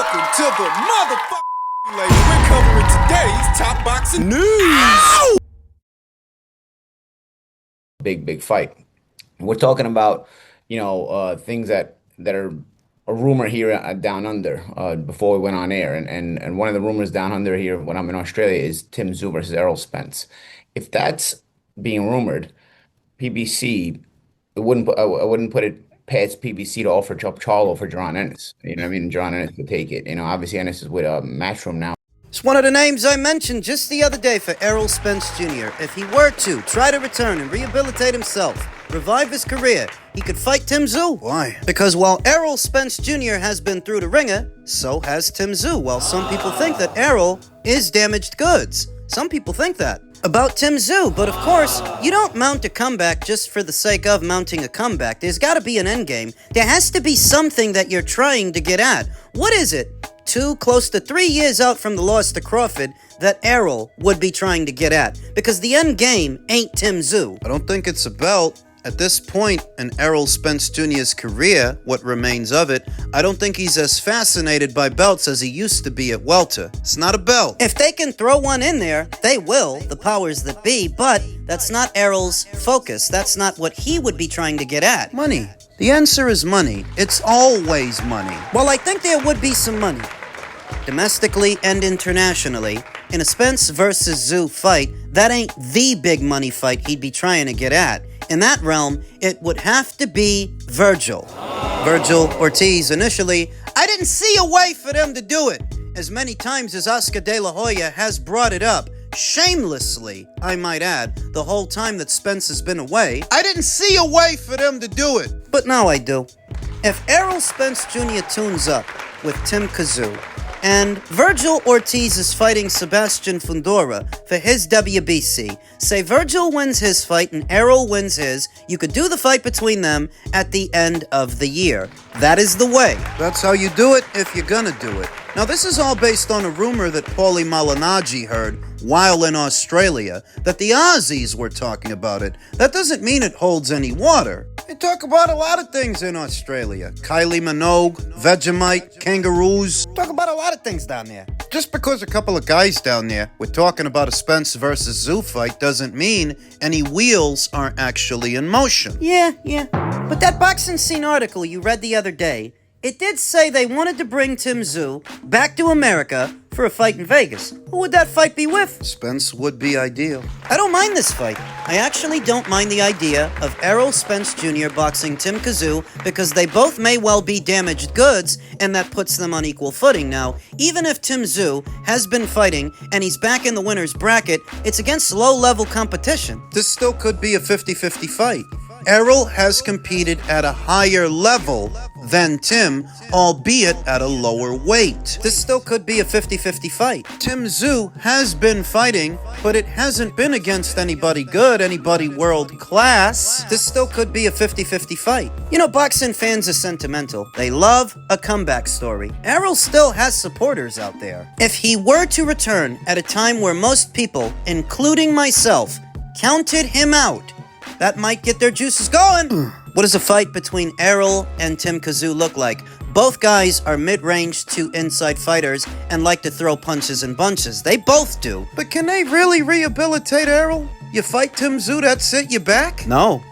Welcome to the motherfucking lady. We're covering today's top boxing news. Ow! Big fight. We're talking about, things that are a rumor here down under before we went on air, and one of the rumors down under here when I'm in Australia is Tim Tszyu versus Errol Spence. If that's being rumored, PBC, I wouldn't put it past PBC to offer Charlo for John Ennis. You know what I mean? John Ennis would take it. Obviously Ennis is with Matchroom now. It's one of the names I mentioned just the other day for Errol Spence Jr. If he were to try to return and rehabilitate himself, revive his career, he could fight Tim Tszyu. Why? Because while Errol Spence Jr. has been through the ringer, so has Tim Tszyu. While some people think that Errol is damaged goods. Some people think that about Tim Tszyu, but of course, you don't mount a comeback just for the sake of mounting a comeback. There's gotta be an end game. There has to be something that you're trying to get at. What is it? 2, close to 3 years out from the loss to Crawford, that Errol would be trying to get at. Because the end game ain't Tim Tszyu. I don't think it's a belt. At this point in Errol Spence Jr.'s career, what remains of it, I don't think he's as fascinated by belts as he used to be at welter. It's not a belt. If they can throw one in there, they will, the powers that be, but that's not Errol's focus. That's not what he would be trying to get at. Money. The answer is money. It's always money. Well, I think there would be some money, domestically and internationally. In a Spence versus Tszyu fight, that ain't the big money fight he'd be trying to get at. In that realm, it would have to be Virgil Ortiz. Initially, I didn't see a way for them to do it. As many times as Oscar De La Hoya has brought it up, shamelessly, I might add, the whole time that Spence has been away, I didn't see a way for them to do it. But now I do. If Errol Spence Jr. tunes up with Tim Tszyu, and Virgil Ortiz is fighting Sebastian Fundora for his WBC. Say Virgil wins his fight and Errol wins his. You could do the fight between them at the end of the year. That is the way. That's how you do it if you're gonna do it. Now, this is all based on a rumor that Paulie Malignaggi heard while in Australia, that the Aussies were talking about it. That doesn't mean it holds any water. They talk about a lot of things in Australia. Kylie Minogue, Vegemite, kangaroos. Talk about a lot of things down there. Just because a couple of guys down there were talking about a Spence versus Tszyu fight doesn't mean any wheels aren't actually in motion. Yeah. But that Boxing Scene article you read the other day, it did say they wanted to bring Tim Tszyu back to America for a fight in Vegas. Who would that fight be with? Spence would be ideal. I don't mind this fight. I actually don't mind the idea of Errol Spence Jr. boxing Tim Tszyu because they both may well be damaged goods, and that puts them on equal footing. Now, even if Tim Tszyu has been fighting and he's back in the winner's bracket, it's against low-level competition. This still could be a 50-50 fight. Errol has competed at a higher level than Tim, albeit at a lower weight. This still could be a 50-50 fight. Tim Tszyu has been fighting, but it hasn't been against anybody good, anybody world class. This still could be a 50-50 fight. You know, boxing fans are sentimental. They love a comeback story. Errol still has supporters out there. If he were to return at a time where most people, including myself, counted him out, that might get their juices going. What does a fight between Errol and Tim Tszyu look like? Both guys are mid-range to inside fighters and like to throw punches and bunches. They both do. But can they really rehabilitate Errol? You fight Tim Tszyu, that's it, you're back? No.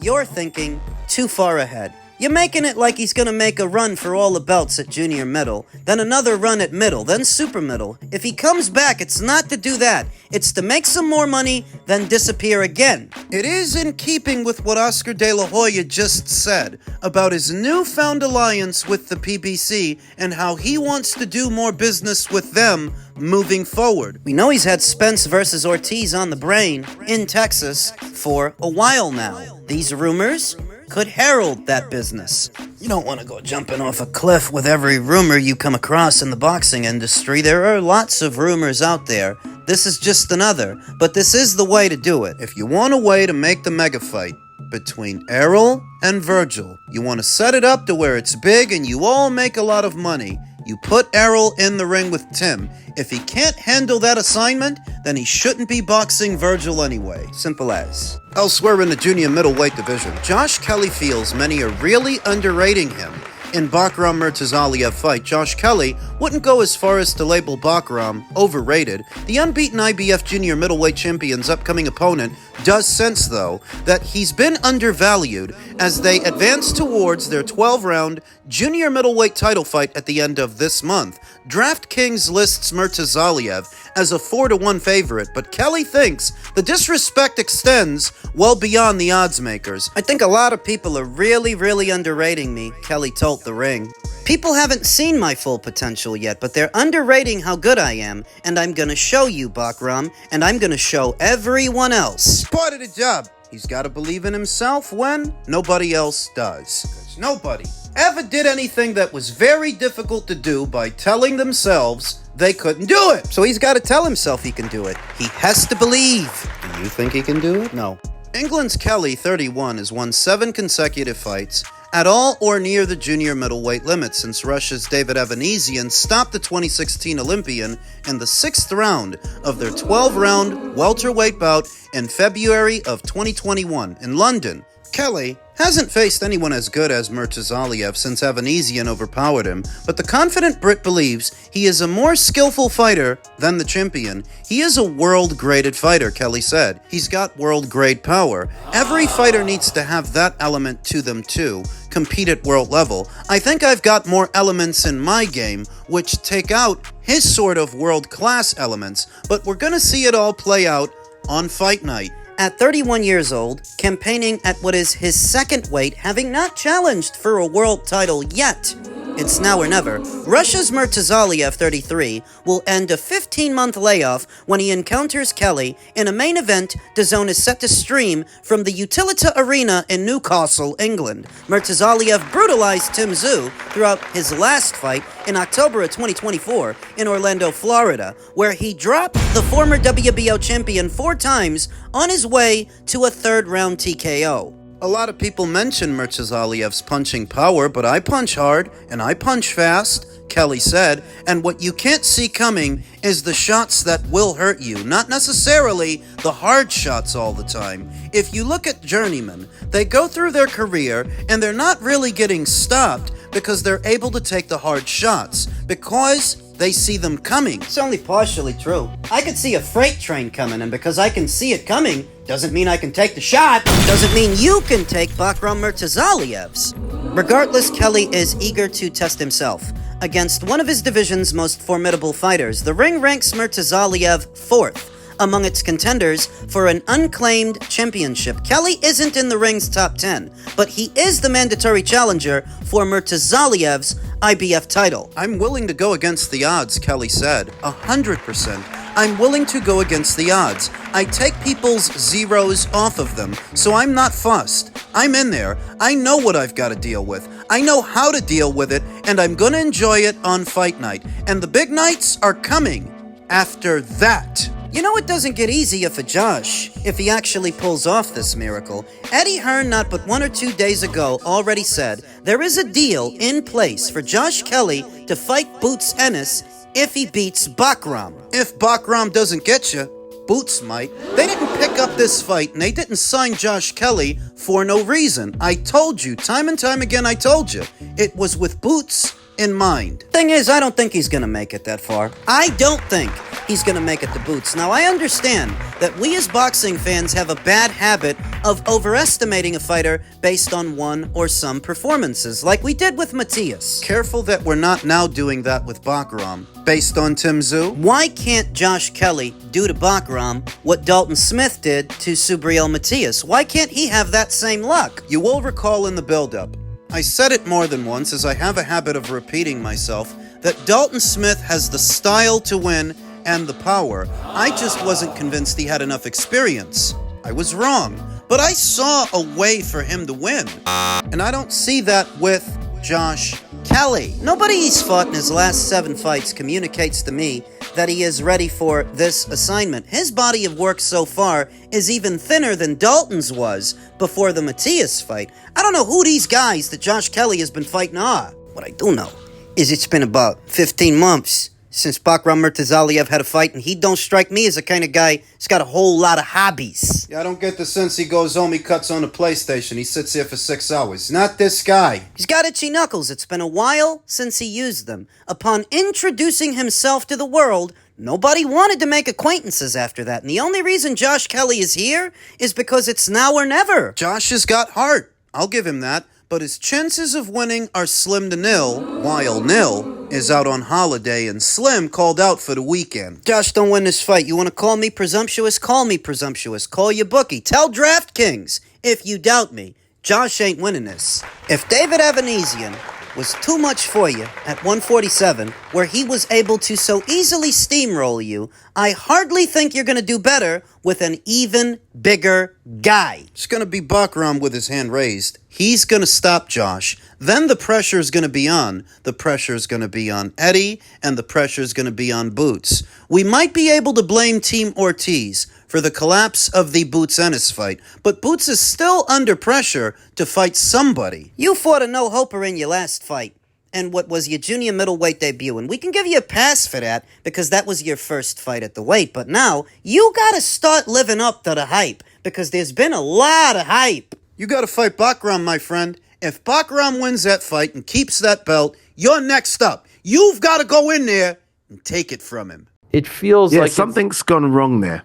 You're thinking too far ahead. You're making it like he's gonna make a run for all the belts at junior middle, then another run at middle, then super middle. If he comes back, it's not to do that. It's to make some more money, then disappear again. It is in keeping with what Oscar De La Hoya just said about his newfound alliance with the PBC and how he wants to do more business with them moving forward. We know he's had Spence versus Ortiz on the brain in Texas for a while now. These rumors could herald that business. You don't want to go jumping off a cliff with every rumor you come across in the boxing industry. There are lots of rumors out there. This is just another, but this is the way to do it. If you want a way to make the mega fight between Errol and Virgil, you want to set it up to where it's big and you all make a lot of money, you put Errol in the ring with Tim. If he can't handle that assignment, then he shouldn't be boxing Virgil anyway. Simple as. Elsewhere in the junior middleweight division, Josh Kelly feels many are really underrating him in Bakram Murtazaliev fight, Josh Kelly wouldn't go as far as to label Bakram overrated. The unbeaten IBF junior middleweight champion's upcoming opponent does sense, though, that he's been undervalued as they advance towards their 12-round junior middleweight title fight at the end of this month. DraftKings lists Murtazaliev as a 4-1 favorite, but Kelly thinks the disrespect extends well beyond the odds makers. I think a lot of people are really underrating me, Kelly told The Ring. People haven't seen my full potential yet, but they're underrating how good I am, and I'm gonna show you, Bakram, and I'm gonna show everyone else. Part of the job. He's got to believe in himself when nobody else does. 'Cause nobody ever did anything that was very difficult to do by telling themselves they couldn't do it. So he's gotta tell himself he can do it. He has to believe. Do you think he can do it? No. England's Kelly, 31, has won 7 consecutive fights at all or near the junior middleweight limit since Russia's David Evanesian stopped the 2016 Olympian in the 6th round of their 12-round welterweight bout in February of 2021 in London. Kelly hasn't faced anyone as good as Murtazaliev since Evanesian overpowered him, but the confident Brit believes he is a more skillful fighter than the champion. He is a world-graded fighter, Kelly said. He's got world-grade power. Every fighter needs to have that element to them too, compete at world level. I think I've got more elements in my game which take out his sort of world-class elements, but we're gonna see it all play out on fight night. At 31 years old, campaigning at what is his second weight, having not challenged for a world title yet, it's now or never, Russia's Murtazaliev, 33, will end a 15-month layoff when he encounters Kelly in a main event DAZN is set to stream from the Utilita Arena in Newcastle, England. Murtazaliev brutalized Tim Tszyu throughout his last fight in October of 2024 in Orlando, Florida, where he dropped the former WBO champion 4 times on his way to a 3rd-round TKO. A lot of people mention Murtazaliev's punching power, but I punch hard and I punch fast, Kelly said, and what you can't see coming is the shots that will hurt you, not necessarily the hard shots all the time. If you look at journeymen, they go through their career and they're not really getting stopped because they're able to take the hard shots, because they see them coming. It's only partially true. I could see a freight train coming, and because I can see it coming, doesn't mean I can take the shot. Doesn't mean you can take Bakram Murtazaliev's. Regardless, Kelly is eager to test himself against one of his division's most formidable fighters. The Ring ranks Murtazaliev 4th among its contenders for an unclaimed championship. Kelly isn't in the Ring's top 10, but he is the mandatory challenger for Murtazaliev's IBF title. I'm willing to go against the odds, Kelly said. 100%. I'm willing to go against the odds. I take people's zeros off of them, so I'm not fussed. I'm in there. I know what I've got to deal with. I know how to deal with it, and I'm gonna enjoy it on fight night. And the big nights are coming after that. You know it doesn't get easier for Josh if he actually pulls off this miracle. Eddie Hearn not but 1 or 2 days ago already said there is a deal in place for Josh Kelly to fight Boots Ennis if he beats Bakram. If Bakram doesn't get you, Boots might. They didn't pick up this fight and they didn't sign Josh Kelly for no reason. I told you, time and time again I told you, it was with Boots in mind. Thing is, I don't think he's gonna make it that far. I don't think he's gonna make it to Boots. Now, I understand that we as boxing fans have a bad habit of overestimating a fighter based on one or some performances, like we did with Matias. Careful that we're not now doing that with Bakram. Based on Tim Tszyu? Why can't Josh Kelly do to Bakram what Dalton Smith did to Subriel Matias? Why can't he have that same luck? You will recall in the build-up, I said it more than once, as I have a habit of repeating myself, that Dalton Smith has the style to win and the power. I just wasn't convinced he had enough experience. I was wrong. But I saw a way for him to win. And I don't see that with Josh Kelly. Nobody he's fought in his last 7 fights communicates to me that he is ready for this assignment. His body of work so far is even thinner than Dalton's was before the Matias fight. I don't know who these guys that Josh Kelly has been fighting are. What I do know is it's been about 15 months since Bakram Murtazaliev had a fight, and he don't strike me as the kind of guy who's got a whole lot of hobbies. Yeah, I don't get the sense he goes home, he cuts on the PlayStation, he sits here for 6 hours. Not this guy. He's got itchy knuckles. It's been a while since he used them. Upon introducing himself to the world, nobody wanted to make acquaintances after that, and the only reason Josh Kelly is here is because it's now or never. Josh has got heart. I'll give him that. But his chances of winning are slim to nil, while Nil is out on holiday and Slim called out for the weekend. Josh don't win this fight. You want to call me presumptuous? Call me presumptuous. Call your bookie. Tell DraftKings. If you doubt me, Josh ain't winning this. If David Evanesian was too much for you at 147, where he was able to so easily steamroll you, I hardly think you're going to do better with an even bigger guy. It's going to be Bakram with his hand raised. He's going to stop Josh. Then the pressure is going to be on. The pressure is going to be on Eddie, and the pressure is going to be on Boots. We might be able to blame Team Ortiz for the collapse of the Boots Ennis fight, but Boots is still under pressure to fight somebody. You fought a no-hoper in your last fight, and what was your junior middleweight debut, and we can give you a pass for that because that was your first fight at the weight, but now you gotta start living up to the hype because there's been a lot of hype. You got to fight Bakram, my friend. If Bakram wins that fight and keeps that belt, you're next up. You've got to go in there and take it from him. It feels like something's gone wrong there.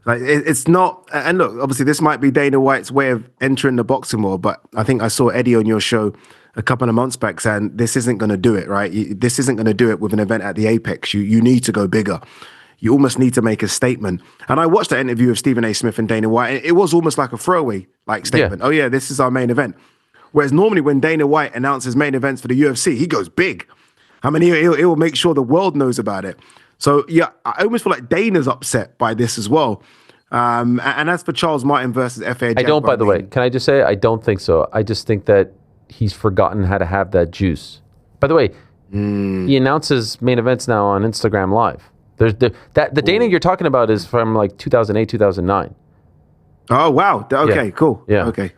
Like it's not, and look, obviously this might be Dana White's way of entering the boxing world, but I think I saw Eddie on your show a couple of months back saying this isn't going to do it, right? This isn't going to do it with an event at the Apex. You need to go bigger. You almost need to make a statement. And I watched that interview of Stephen A. Smith and Dana White. It was almost like a throwaway statement. Yeah. Oh yeah, this is our main event. Whereas normally when Dana White announces main events for the UFC, he goes big. I mean, he'll make sure the world knows about it. So yeah, I almost feel like Dana's upset by this as well. And as for Charles Martin versus F.A. I don't, by the way, can I just say, I don't think so. I just think that he's forgotten how to have that juice. By the way, he announces main events now on Instagram Live. There's the Dana you're talking about is from like 2008, 2009. Oh, wow. Okay, cool. Yeah. Okay.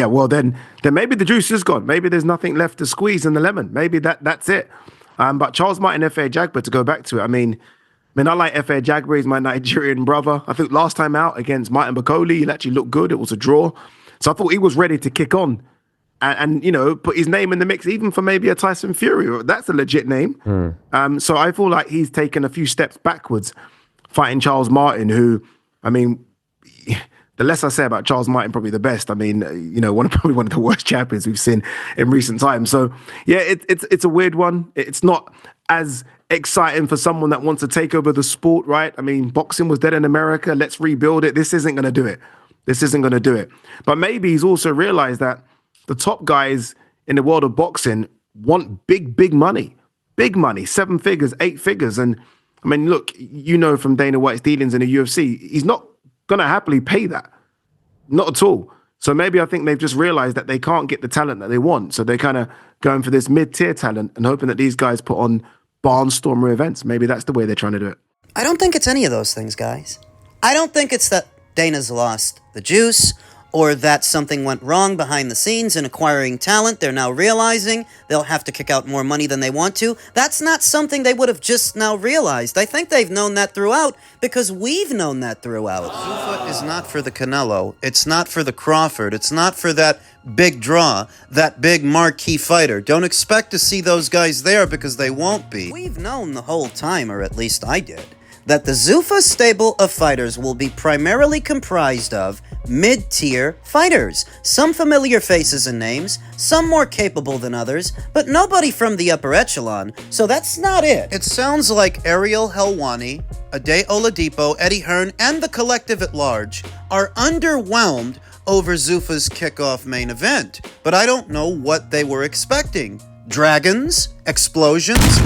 Well, then maybe the juice is gone. Maybe there's nothing left to squeeze in the lemon. Maybe that's it. But Charles Martin, F.A. Jagba, to go back to it, I mean, I like F.A. Jagba. He's my Nigerian brother. I think last time out against Martin Bakoli, he actually looked good. It was a draw. So I thought he was ready to kick on and put his name in the mix, even for maybe a Tyson Fury. That's a legit name. So I feel like he's taken a few steps backwards fighting Charles Martin, who, I mean, the less I say about Charles Martin, probably the best. I mean, probably one of the worst champions we've seen in recent times. So yeah, it's a weird one. It's not as exciting for someone that wants to take over the sport, right? I mean, boxing was dead in America. Let's rebuild it. This isn't going to do it. But maybe he's also realized that the top guys in the world of boxing want big money, 7 figures, 8 figures. And I mean, look, from Dana White's dealings in the UFC, he's not going to happily pay that. Not at all. So maybe I think they've just realized that they can't get the talent that they want. So they're kind of going for this mid-tier talent and hoping that these guys put on barnstormer events. Maybe that's the way they're trying to do it. I don't think it's any of those things, guys. I don't think it's that Dana's lost the juice or that something went wrong behind the scenes in acquiring talent. They're now realizing they'll have to kick out more money than they want to. That's not something they would have just now realized. I think they've known that throughout because we've known that throughout. Zuffa is not for the Canelo. It's not for the Crawford. It's not for that big draw, that big marquee fighter. Don't expect to see those guys there because they won't be. We've known the whole time, or at least I did, that the Zuffa stable of fighters will be primarily comprised of mid-tier fighters. Some familiar faces and names, some more capable than others, but nobody from the upper echelon, so that's not it. It sounds like Ariel Helwani, Ade Oladipo, Eddie Hearn, and the collective at large are underwhelmed over Zuffa's kickoff main event, but I don't know what they were expecting. Dragons? Explosions?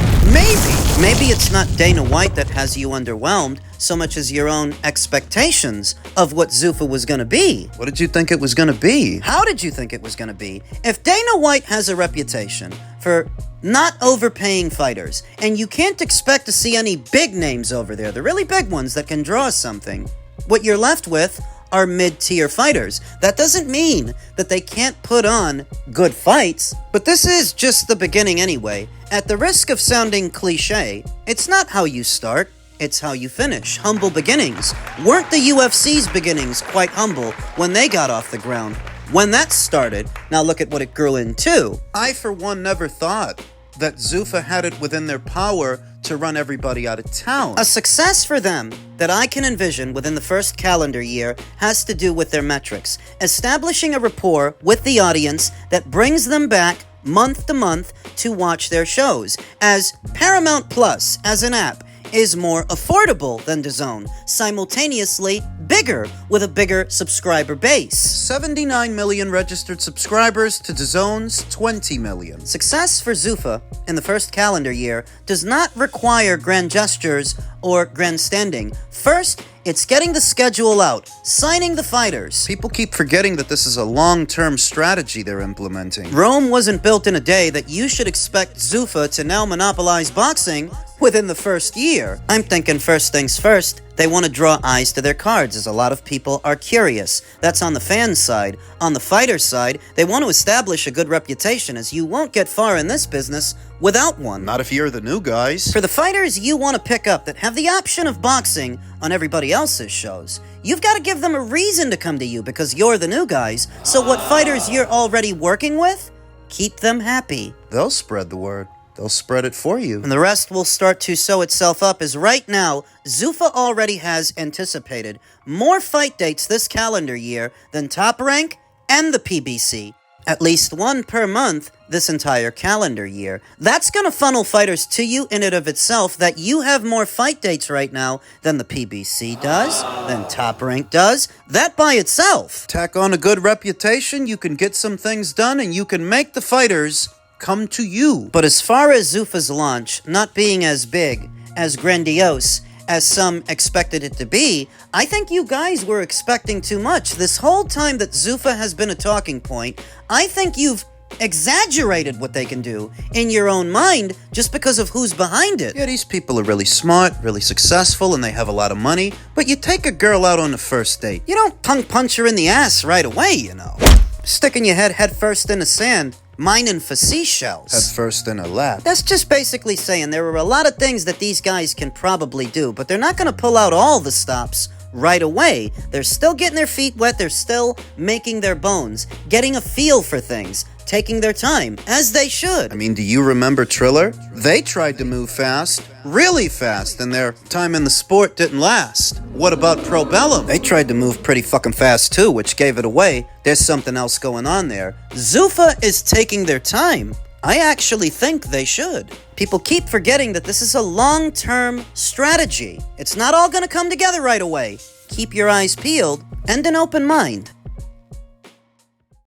Maybe it's not Dana White that has you underwhelmed so much as your own expectations of what Zuffa was going to be. What did you think it was going to be? How did you think it was going to be? If Dana White has a reputation for not overpaying fighters, and you can't expect to see any big names over there, the really big ones that can draw something, what you're left with are mid-tier fighters. That doesn't mean that they can't put on good fights, but this is just the beginning anyway. At the risk of sounding cliche, It's not how you start, it's how you finish. Humble beginnings. Weren't the UFC's beginnings quite humble when they got off the ground? When that started, now look at what it grew into. I, for one, never thought that Zuffa had it within their power to run everybody out of town. A success for them that I can envision within the first calendar year has to do with their metrics. Establishing a rapport with the audience that brings them back month to month to watch their shows. As Paramount Plus, as an app, is more affordable than DAZN, simultaneously bigger with a bigger subscriber base. 79 million registered subscribers to DAZN's 20 million. Success for Zuffa in the first calendar year does not require grand gestures or grandstanding. First, it's getting the schedule out, signing the fighters. People keep forgetting that this is a long-term strategy they're implementing. Rome wasn't built in a day that you should expect Zuffa to now monopolize boxing within the first year. I'm thinking first things first, they want to draw eyes to their cards, as a lot of people are curious. That's on the fan side. On the fighter side, they want to establish a good reputation, as you won't get far in this business without one. Not if you're the new guys. For the fighters you want to pick up that have the option of boxing on everybody else's shows, you've got to give them a reason to come to you because you're the new guys. So what fighters you're already working with, keep them happy. They'll spread the word. They'll spread it for you. And the rest will start to sew itself up, as right now, Zuffa already has anticipated more fight dates this calendar year than Top Rank and the PBC. At least one per month this entire calendar year. That's going to funnel fighters to you in and of itself, that you have more fight dates right now than the PBC does, than Top Rank does. That by itself. Tack on a good reputation, you can get some things done, and you can make the fighters come to you. But as far as Zuffa's launch not being as big, as grandiose, as some expected it to be, I think you guys were expecting too much. This whole time that Zuffa has been a talking point, I think you've exaggerated what they can do in your own mind just because of who's behind it. Yeah, these people are really smart, really successful, and they have a lot of money, but you take a girl out on the first date. You don't punch her in the ass right away, you know. Sticking your head first in the sand, mining for seashells. Head first in a lap. That's just basically saying there are a lot of things that these guys can probably do, but they're not going to pull out all the stops right away. They're still getting their feet wet, they're still making their bones, getting a feel for things, taking their time, as they should. I mean, do you remember Triller? They tried to move fast, really fast, and their time in the sport didn't last. What about Pro Bellum? They tried to move pretty fucking fast too, which gave it away. There's something else going on there. Zuffa is taking their time. I actually think they should. People keep forgetting that this is a long-term strategy. It's not all gonna come together right away. Keep your eyes peeled and an open mind.